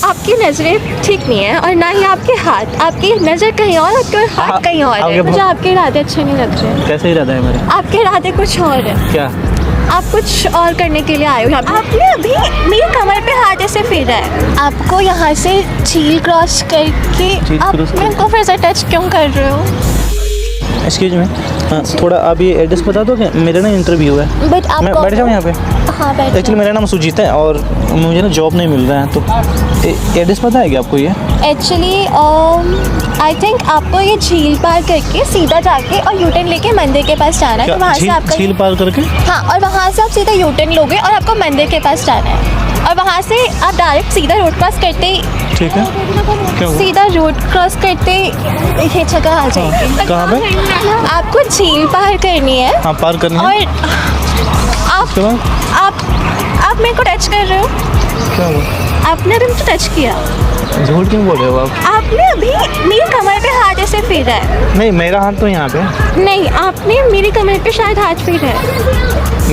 आपकी नज़रें ठीक नहीं है और ना ही आपके हाथ, आपकी नज़र कहीं और, आपके हाथ कहीं और है। मुझे आपके इरादे अच्छे नहीं लग रहे। कैसे इरादा है मेरा? आपके इरादे कुछ और है। क्या? आप कुछ और करने के लिए आए हो यहाँ पे। आपने अभी मेरी कमर पे हाथ ऐसे फेरा है। आपको यहाँ से झील क्रॉस करके आप मेरे को फिर से टच क्यों कर रहे हो? एक्सक्यूज मी, हाँ, थोड़ा आप ये एड्रेस बता दो कि मेरा ना इंटरव्यू है। बट आप मैं बैठ जाऊँ यहाँ पे? हाँ बैठ। एक्चुअली मेरा नाम सुजीत है और मुझे ना जॉब नहीं मिल रहा है, तो एड्रेस पता है क्या आपको ये? एक्चुअली आई थिंक आपको ये झील पार करके सीधा जाके और यूटर्न लेके मंदिर के पास जाना है। तो वहाँ से आपका झील पार करके? हाँ, और वहाँ से आप सीधा यूटर्न लोगे और आपको मंदिर के पास जाना है और वहाँ से आप डायरेक्ट सीधा रोड क्रॉस करते ही, ठीक है, क्या हुआ? सीधा रोड क्रॉस करते ये जगह आ जाएगी। कहाँ पे? आपको झील पार करनी है। हाँ, पार करनी है। और आप मेरे को टच कर रहे हो। क्या हुआ? आपने अभी मुझे टच किया। झूठ क्यों बोल रहे हो आप? आपने अभी मेरी कमर पे हाथ ऐसे फेरा है। नहीं, मेरा हाथ तो यहाँ पे नहीं, आपने मेरी कमर पे शायद हाथ फेरा है।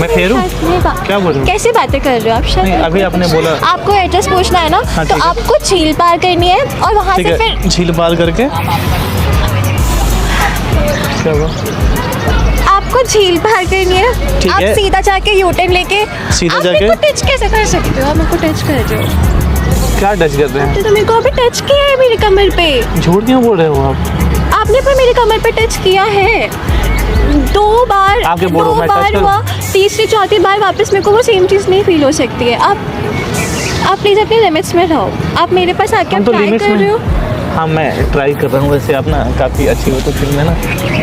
मैं फेरूं? क्या बोल रहे हो? कैसी बातें कर रहे हो आप? शायद नहीं, अभी आपने बोला आपको एड्रेस पूछना है ना। हाँ, तो ठीक है। आपको झील पार करनी है और वहाँ ठीक से है, फिर झील पार करके क्या हुआ? आपको झील पार करनी है। ठीक आप है। सीधा जाके यूटर्न लेके सीधा आप जाके? मेरे को टच कैसे कर सकते हो? आप मेरे को टच कर रहे हो। क्या टच कर रहे हैं? तो मेरे को अभी टच किया है मेरी कमर पे। झूठ क्यों बोल रहे हो आप? आपने पर मेरी कमर पे टच किया है 2 बार। आपके बोलो, 2 मैं टच बार करूं? हुआ, तीसरी चौथी बार वापस मेरे को वो सेम चीज़ नहीं फील हो सकती है। आप प्लीज़ अपने लिमिट्स में रहो। आप मेरे पास आके हम तो ट्राई लिमिट्स कर में रहे हो। हाँ, मैं ट्राई कर रहा हूँ। वैसे आप ना काफ़ी अच्छी हो, तो फिर मैं ना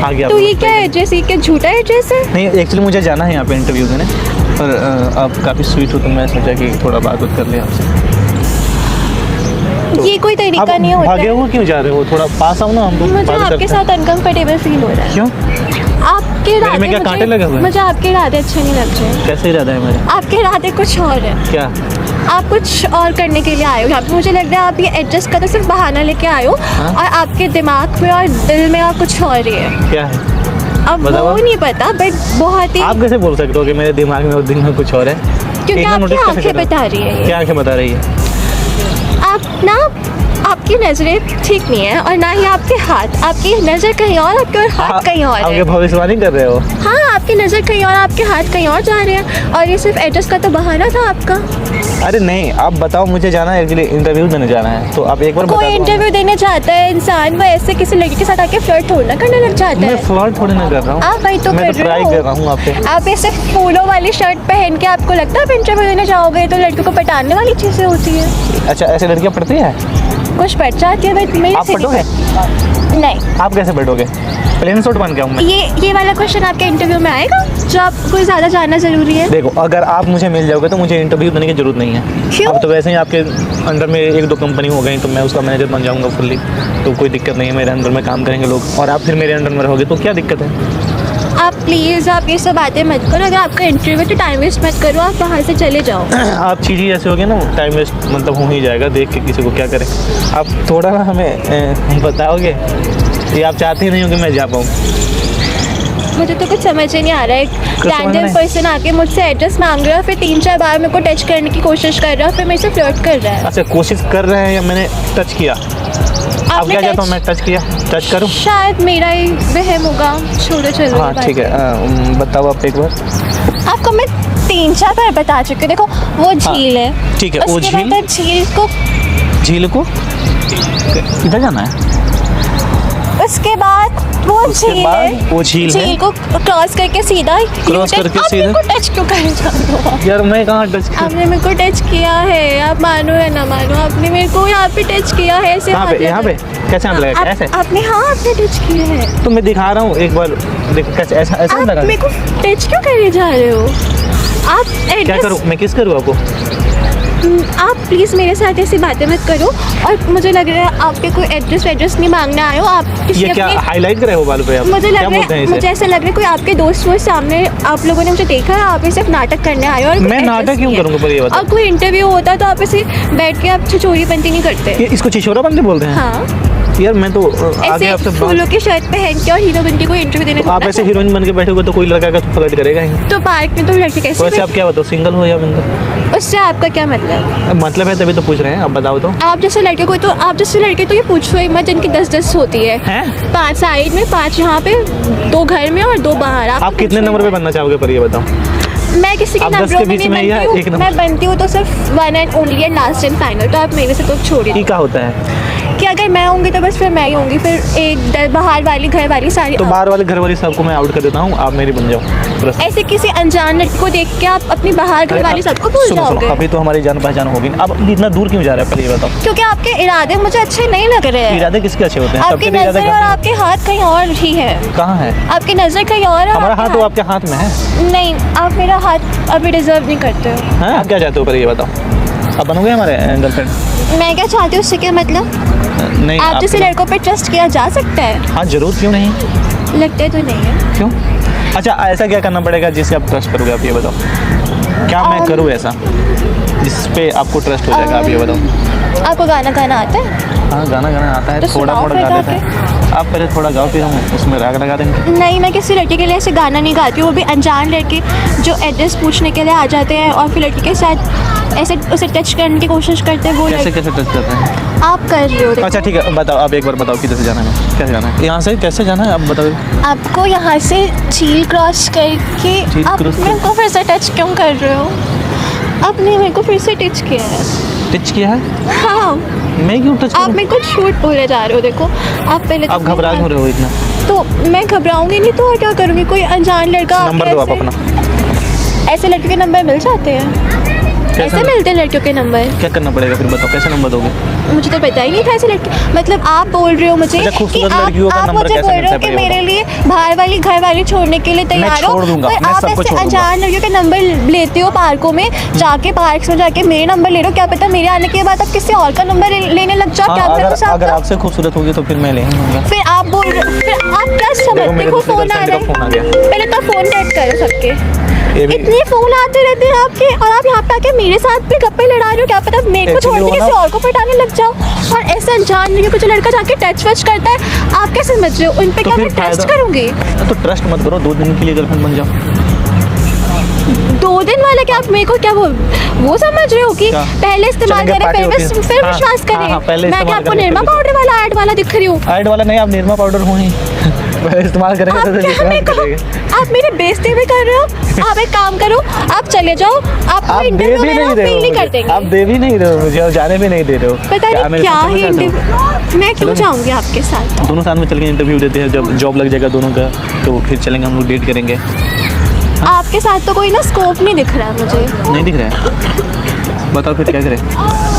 आगे तो आपको ये क्या एड्रेस, ये क्या झूठा एड्रेस है? नहीं, एक्चुअली मुझे जाना है यहाँ पे इंटरव्यू देने, और आप काफ़ी स्वीट हो, तो मैं सोचा कि थोड़ा बात कर लें आपसे। ये कोई तरीका आप नहीं होता भागे है। हुए क्यों जा रहे हो? थोड़ा पास आओ ना, हम लोग मुझे बात आपके करते साथ अनकंफर्टेबल फील हो रहा है। क्यों? आपके मेरे इरादे में क्या कांटे लगे हुए हैं? मुझे आपके इरादे अच्छे नहीं लग रहे। कैसे इरादा है मेरा? आपके इरादे कुछ और है। क्या? आप कुछ और करने के लिए आए हो यहाँ पे। मुझे लग रहा है आप ये एडजस्ट का तो सिर्फ बहाना लेके आए हो। हाँ? और आपके दिमाग में और दिल में और कुछ और ही है। क्या है? अब बताओ वो आप। नहीं पता, बट बहुत ही, आप कैसे बोल सकते हो कि मेरे दिमाग में और दिल में कुछ और है? क्योंकि एक बार आपकी notice कैसे आंखें करो? बता रही है ये। क्या आंखें बता रही है? आप ना, आपकी नज़रें ठीक नहीं है और ना ही आपके हाथ, आपकी नज़र कहीं और, आपके हाथ कहीं और आप है। ये भविष्यवाणी कर रहे हो? हाँ, आपकी नज़र कहीं और, आपके हाथ कहीं और जा रहे हैं और ये सिर्फ एड्रेस का तो बहाना था आपका। अरे नहीं, आप बताओ, मुझे जाना है, एक्चुअली इंटरव्यू देने जाना है, तो आप एक बार बता कोई दो। इंटरव्यू देने जाता है इंसान, वो ऐसे किसी लड़की के साथ आके फ्लर्ट थोड़ा ना करने लग जाता मैं है। फ्लर्ट थोड़ी ना कर रहा हूँ। आप वही तो मैं कर तो रहे ट्राई हो। कर रहा हूँ आपको। आप ऐसे फूलों वाली शर्ट पहन के आपको लगता है आप इंटरव्यू देने जाओगे तो लड़कियों को पटाने वाली चीज़ें होती है। अच्छा, ऐसे लड़कियाँ पढ़ती है? कुछ पट जाती है, बट मैं आप पढ़ोगे? नहीं। आप कैसे बैठोगे? प्लेन सूट बन के आऊँ मैं? ये वाला क्वेश्चन आपके इंटरव्यू में आएगा जो आपको ज़्यादा जानना ज़रूरी है? देखो, अगर आप मुझे मिल जाओगे तो मुझे इंटरव्यू देने की जरूरत नहीं है। क्यों? अब तो वैसे ही आपके अंडर में 1-2 कंपनी हो गई, तो मैं उसका मैनेजर बन जाऊंगा फुल्ली, तो कोई दिक्कत नहीं है। मेरे अंडर में काम करेंगे लोग, और आप फिर मेरे अंडर में रहोगे, तो क्या दिक्कत है? आप प्लीज़, आप ये सब बातें मत करो। अगर आपका इंटरव्यू तो टाइम वेस्ट मत करो, आप वहाँ से चले जाओ। आप चीज़ें ऐसे हो गए ना, टाइम वेस्ट मतलब हो ही जाएगा, देख के किसी को क्या करें। आप थोड़ा ना हमें बताओगे, ये आप चाहते ही नहीं हो कि मैं जा पाऊँ? मुझे तो कुछ समझ ही नहीं आ रहा है। एक समझ नहीं? रैंडम पर्सन आके मुझसे एड्रेस मांग रहा है, फिर 3-4 बार मेरे को टच करने की कोशिश कर रहा है, फिर मेरे से फ्लर्ट कर रहा है। अच्छा, कोशिश कर रहे हैं या मैंने टच किया? आप आपने क्या चाहते हो, touch- मैं टच किया? टच करूँ? शायद मेरा ही वहम होगा। छोड़ो, चलो हाँ ये बात। ठीक है, बताओ आप एक बार। आपको मैं 3-4 बार बता चुकी हूँ। देखो वो झील है, ठीक है, वो उसके बाद झील? आप झील को, झील को किधर जाना है? उसके बाद वो उसके झील बाद है, वो झील है? झील को क्रॉस करके सीधा क्रॉस करके सीधा? आप मेरे को टच क्यों कर रहे हो? यार मैं कहाँ टच किया? आपने मेरे को टच किया है, आप मानो या ना मानो, आपने मेरे को यहाँ पे टच किया है। ऐसे कहाँ हाथ पे? यहाँ पे? लगा- कैसे हाथ लगा? ऐसे? आपने, हाँ, आपने टच किया है। तो मैं दिखा रहा हूँ, एक बार देखो कैसे, ऐसा ऐसा आप लगा। मेरे को टच क्यों करने जा रहे हो? आप क्या एड्रेस, करूँ मैं? किस करूँ आपको? आप प्लीज़ मेरे साथ ऐसी बातें मत करो। और मुझे लग रहा है आपके कोई एड्रेस नहीं मांगने आए हो। आप किसी ये क्या अपने, हाईलाइट करे हो बाल पे आप? मुझे क्या लग बोलते रहा हैं है, मुझे इसे? ऐसा लग रहा है कोई आपके दोस्त वो सामने, आप लोगों ने मुझे देखा है, आप ये सिर्फ नाटक करने आए हो। और कोई मैं address नाटक क्यों नहीं है। करूँगा पर ये बताओ? और कोई इंटरव्यू होता तो आप ऐसे बैठ के आप छिछोरी बनती नहीं करते। ये इसको छिछोरा बनते बोलते हैं? हाँ, यार मैं तो आगे आपसे ऐसे फूलों की शर्ट पहन के और हीरो बन के कोई इंटरव्यू देने तो आप ऐसे हीरोइन बन के बैठोगे तो कोई लड़का का फ्लर्ट करेगा ही। तो पार्क में तो लड़के कैसे वैसे आप क्या बताओ, सिंगल हो या मिंगल? उससे आपका क्या मतलब मतलब? मतलब है तभी तो पूछ रहे हैं, अब बताओ तो। आप जैसे लड़के तो ये पूछो ही मत जिनकी 10-10 होती है। हैं? 5 साइड में, 5 यहाँ पे, 2 घर में और 2 बाहर। आप कितने नंबर पे बनना चाहोगे पर ये बताओ? मैं किसी के आप 10 नंबरों के में बीच नहीं में या बनती एक हूँ। नंबर? मैं बनती हूँ तो सिर्फ one and only and last and final. तो आप मेरे से तो छोड़िए ई का होता है कि अगर मैं होंगी तो बस फिर मैं ही होंगी, फिर एक बाहर वाली घर वाली सारी तो बाहर वाले घर वाली सबको मैं आउट कर देता हूँ, आप मेरी बन जाओ बस। ऐसे किसी अनजान लड़की को देख के आप अपनी बाहर घर वाली सबको भूल सुनो जाओगे। अभी तो हमारी जान पहचान होगी, अब इतना दूर क्यों जा रहे हैं पहले ये बताओ? क्योंकि आपके इरादे मुझे अच्छे नहीं लग रहे हैं। इरादे किसके अच्छे होते हैं? आपकी सबके इरादे नजर और आपके हाथ कहीं और ही है। कहाँ है? आपकी नजर कहीं और है। हमारा आपके हाथ तो आपके हाथ में है। नहीं, आप मेरा हाथ अभी डिजर्व नहीं करते हो। हाँ, आप क्या चाहते हो पर ये बताओ? आप बनोगे हमारे गर्लफ्रेंड? मैं क्या चाहती हूँ उससे क्या मतलब? नहीं, आप जैसे लड़कों पे ट्रस्ट किया जा सकता है? हाँ जरूर, क्यों नहीं? लगते तो नहीं है। क्यों? अच्छा ऐसा क्या करना पड़ेगा जिससे आप ट्रस्ट करोगे, आप ये बताओ? क्या मैं करूँ ऐसा जिस पे आपको ट्रस्ट हो जाएगा, आप ये बताओ? आपको गाना गाना आता है? हाँ गाना आता है, तो थोड़ा सुनाओ थोड़ा फिर गा लेते हैं। आप पहले थोड़ा गाओ फिर हम उसमें राग लगा देंगे। नहीं, मैं किसी लड़की के लिए ऐसे गाना नहीं गाती हूँ। वो भी अनजान लड़के जो एड्रेस पूछने के लिए आ जाते हैं और फिर लड़की के साथ ऐसे उसे टच करने की कोशिश करते हैं। वो कैसे कैसे टच करते हैं? आप कर रहे हो। देखो। अच्छा ठीक है, बताओ आप एक बार बताओ किधर से जाना है, कैसे जाना है? यहाँ से कैसे जाना है आप बताओ? आपको यहाँ से झील क्रॉस करके झील आप क्रॉस मेरे को फिर से टच क्यों कर रहे हो? आपने मेरे को फिर से टच किया है। टच किया है? हाँ, मैं क्यों टच आप करूँ? मेरे को झूठ बोले जा रहे हो। देखो आप पहले तो आप घबरा क्यों रहे हो इतना? तो मैं घबराऊंगी नहीं तो और क्या करूँगी? कोई अनजान लड़का नंबर दो आप अपना। ऐसे लड़के के नंबर मिल जाते हैं? ऐसे मिलते हैं लड़कियों के नंबर? क्या करना पड़ेगा फिर बताओ, कैसे नंबर दोगे? मुझे तो पता ही नहीं था ऐसे लड़के। मतलब आप बोल रहे हो मुझे अच्छा, कि खूबसूरत आप लड़कियों का नंबर मुझे कैसे बोल रहे मिलता हो है कि पहले मेरे लिए बाहर वाली घर वाली छोड़ने के लिए तैयार हो, छोड़ दूंगा, पर मैं आप सबको ऐसे छोड़ दूंगा। अनजान लड़कियों के नंबर लेते हो पार्कों में जाके, पार्क में जाके मेरे नंबर ले रहे हो। क्या पता मेरे आने के बाद आप किसी और का नंबर लेने लग जाओ। क्या पता अगर आपसे खूबसूरत होगी तो फिर मैं ले लूंगा। फिर आप बोल रहे, फिर आप क्या समझते हो? फोन आ रहा है, पहले तो फोन डेट करो सबके। इतने फोन आते रहते हैं आपके और आप यहाँ पे आके मेरे साथ भी गप्पे लड़ा रहे हो। क्या पता मेरे को छोड़ के किसी और को पटाने लग जाओ। और ऐसा अनजान लड़कियों को जो लड़का जाके टच वच करता है, आप कैसे समझ रहे हो? उन पे क्या मैं ट्रस्ट करूंगी? तो ट्रस्ट मत करो, 2 दिन के लिए गर्लफ्रेंड बन जाओ। 2 दिन वाला क्या? आप मेरे को क्या वो समझ रहे हो कि पहले इस्तेमाल करें फिर विश्वास करें? मैं क्या आपको निरमा पाउडर वाला ऐड वाला दिख रही हूँ? ऐड वाला नहीं, आप निरमा पाउडर हो ही इस्तेमाल करेंगे तो विश्वास करेंगे। आप मेरे बेइज्जती भी कर रहे हो। आप एक काम करो, आप चले जाओ। आपको आप दे इंटरव्यू भी में नहीं ना रहे फेल नहीं हो कर मुझे, देंगे। आप दे भी नहीं रहे हो मुझे और जाने भी नहीं दे रहे हो। पता नहीं मेरे क्या साथ ही समझ आता हो? मैं क्यों जाऊंगी आपके साथ? दोनों साथ में चल के इंटरव्यू देते हैं, जब जॉब लग जाएगा दोनों का तो फिर चलेंगे हम लोग, डेट करेंगे। आपके साथ तो कोई ना स्कोप नहीं दिख रहा है मुझे। नहीं दिख रहा है? बताओ फिर क्या करें?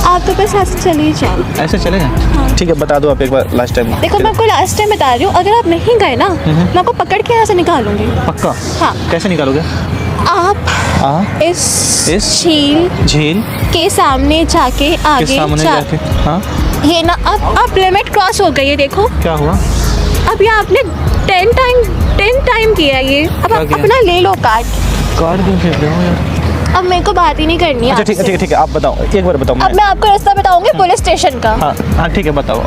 आप तो बस ऐसे चले ही जाओ। ऐसे चलेगा? ठीक है, बता दो आप एक बार लास्ट टाइम। देखो मैं आपको लास्ट टाइम बता रही हूँ, अगर आप नहीं गए ना मैं आपको पकड़ के यहाँ से निकालूंगी। पक्का? हाँ। कैसे निकालोगे? आप इस झील झील के सामने जाके आगे के सामने जाके, हाँ ये ना अब लिमिट क्रॉस हो गई है। देखो क्या हुआ? अब ये आपने 10 टाइम किया ये। अब क्या आप किया? अपना ले लो कार्ड। क्यों फेंक रहे हो यार? अब मेरे को बात ही नहीं करनी है अच्छा ठीक है, आपसे। ठीक है, ठीक है, आप बताओ, एक बार बताओ। अब मैं आपको रास्ता बताऊंगी पुलिस स्टेशन का। हाँ हाँ ठीक है, बताओ।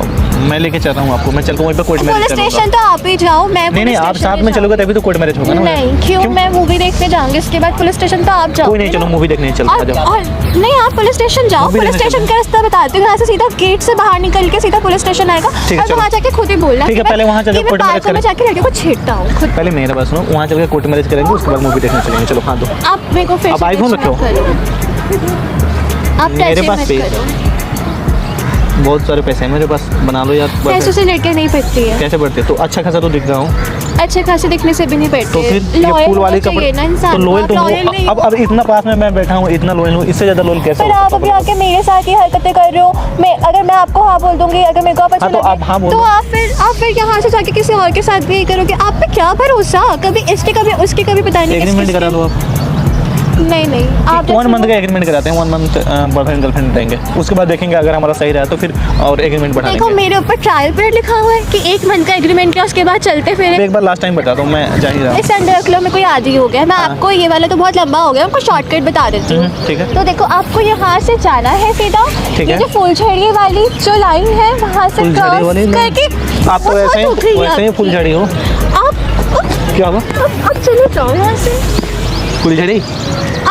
मैं लेके चल रहा हूँ आपको, मैं चल वहीं पे कोर्ट मैरिज पुलिस स्टेशन तो आप ही जाओ, मैं नहीं, पुलिस आप स्टेशन साथ नहीं में चलोगे तभी तो कोर्ट मैरिज होगा ना। नहीं, क्यों? मैं मूवी देखने जाऊंगी, उसके बाद पुलिस स्टेशन तो आप जाओ। कोई नहीं, चलो मूवी देखने चलो, आ जाओ। और नहीं, आप पुलिस स्टेशन जाओ। मूवी पुलिस देखने स्टेशन का रास्ता बताती हूँ। यहाँ से सीधा गेट से बाहर निकल के सीधा पुलिस स्टेशन आएगा ठीक है, और चलो। वहाँ जाके खुद ही बोलना। ठीक है, पहले वहाँ चलो, कोर्ट मैरिज में जाके लड़के को छेड़ता हूँ खुद। पहले मेरे पास सुनो, वहाँ चल के कोर्ट मैरिज करेंगे, उसके बाद मूवी देखने चलेंगे। चलो हाँ दो। आप मेरे को फिर अब आईफोन रखे हो? आप मेरे टच पास मत पे करो। बहुत सारे पैसे हैं मेरे पास, बना लो यार। पैसों से लड़के नहीं पड़ती है। कैसे बढ़ते? तो अच्छा खासा तो दिख रहा हूँ। अच्छे खासे दिखने से भी नहीं पड़ती तो फिर है। ये लॉयल फूल वाले होना कपड़े चाहिए ना इंसान तो को। लोयल आप तो लॉयल हो। नहीं। अब इतना पास में मैं बैठा हूँ, इतना लोयल हूँ, इससे ज्यादा लोयल कैसे पर आप हो? अभी आके मेरे साथ ही हरकतें कर रहे हो। अगर मैं आपको हाँ बोल दूंगी, अगर मेरे को आप अच्छे हाँ, तो लगे, आप हाँ बोलो। तो आप फिर यहाँ से जाके किसी और के साथ भी यही करोगे। आप पे क्या भरोसा? कभी इसके कभी उसके कभी पता नहीं एग्रीमेंट करा दो आप। नहीं आप 1 मंथ का एग्रीमेंट कराते हैं, 1 मंथ बॉयफ्रेंड गर्लफ्रेंड रहेंगे, उसके बाद देखेंगे अगर हमारा सही रहा तो फिर और एग्रीमेंट बढ़ा देखो देंगे। मेरे ऊपर ट्रायल पीरियड लिखा हुआ है कि 1 मंथ का एग्रीमेंट किया, उसके बाद चलते फिर एक बार लास्ट टाइम बता दो, मैं जा ही रहा हूँ। इस अंडर किलो में कोई आदि हो गया। मैं आपको ये वाला तो बहुत लंबा हो गया, आपको शॉर्टकट बता देती हूँ। ठीक है। तो देखो आपको यहाँ से जाना है सीधा, ठीक ये है। जो फुलझड़ी वाली जो लाइन है वहाँ से फुलझड़ी क्रॉस वाली लाइन? करके आप तो वैसे ही फुलझड़ी हो। आप क्या हुआ? चले जाओ यहाँ से। फुलझड़ी?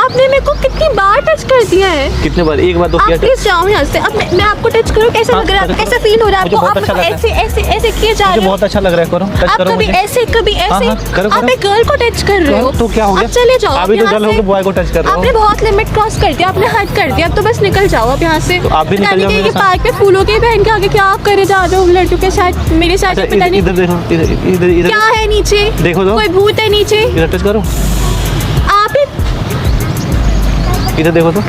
आपने मेरे को कितनी बार टच कर दिया है। कितने बार, एक बार तो आप किया। प्लीज जाओ यहाँ से। अब मैं आपको टच करूँ, कैसा लग रहा है, कैसा फील हो रहा है मुझे आपको? बहुत आप अच्छा लग रहा है। ऐसे ऐसे ऐसे किए जा मुझे रहे हो। बहुत अच्छा लग रहा है, करो टच आप करो कभी मुझे। ऐसे कभी हाँ, ऐसे, करो, आप करो। एक गर्ल को टच कर रहे हो। तो क्या हो गया? आप चले जाओ। अभी तो यहाँ गर्ल से। होके बॉय को टच कर रहे हो। आपने बहुत लिमिट क्रॉस कर दिया, आपने हद कर दिया। अब तो बस निकल जाओ आप यहाँ से। तो आप भी निकल पता नहीं जाओ कि मेरे ये साथ। पार्क पे फूलों के पहन के आगे क्या आप करे जा रहे हो लड़कियों के साथ, मेरे साथ। अच्छा, पता नहीं इधर देखो, इधर इधर क्या है नीचे। देखो तो। कोई भूत है नीचे। इधर टच करो, आप इधर देखो तो।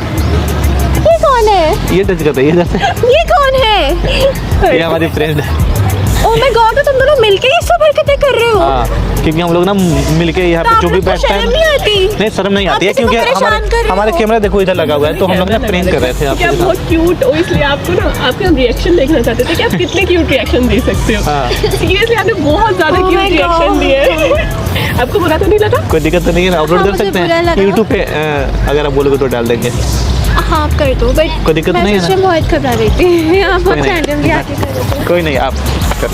ये कौन है? ये टच कर रही है इधर से। ये कौन है? ये हमारी फ्रेंड है। ओह माय गॉड, तो तुम दोनों मिलके ये सब हरकतें कर रहे हो? हाँ, क्योंकि हम लोग ना मिलके यहाँ तो पे आप जो भी लोग को बैठते हैं। शर्म नहीं आती? नहीं, शर्म नहीं आप आती है, किसी को क्योंकि परेशान कर रहे हमारे हो। कैमरा देखो इधर लगा हुआ है, तो हम लोग ना प्रेंक कर रहे थे कि आप आपके बहुत क्यूट हो, इसलिए आपको ना आपके हम रिएक्शन देखना चाहते थे कि आप कितने क्यूट रिएक्शन दे सकते हो। हाँ। सीरियसली आपने बहुत ज्यादा Oh cute my reaction God. दिए। आपको बुरा तो नहीं लगा? कोई दिक्कत तो नहीं है ना, अपलोड हाँ, कर मुझे सकते बुरा हैं लगा। यूट्यूब पे। अगर आप बोलोगे तो डाल देंगे। हाँ कर दो, बट कोई दिक्कत नहीं है मैं ना? बहुत घबरा रही थी। आप बहुत कोई नहीं। रैंडमली आके कर रहे थे। कोई नहीं, आप कर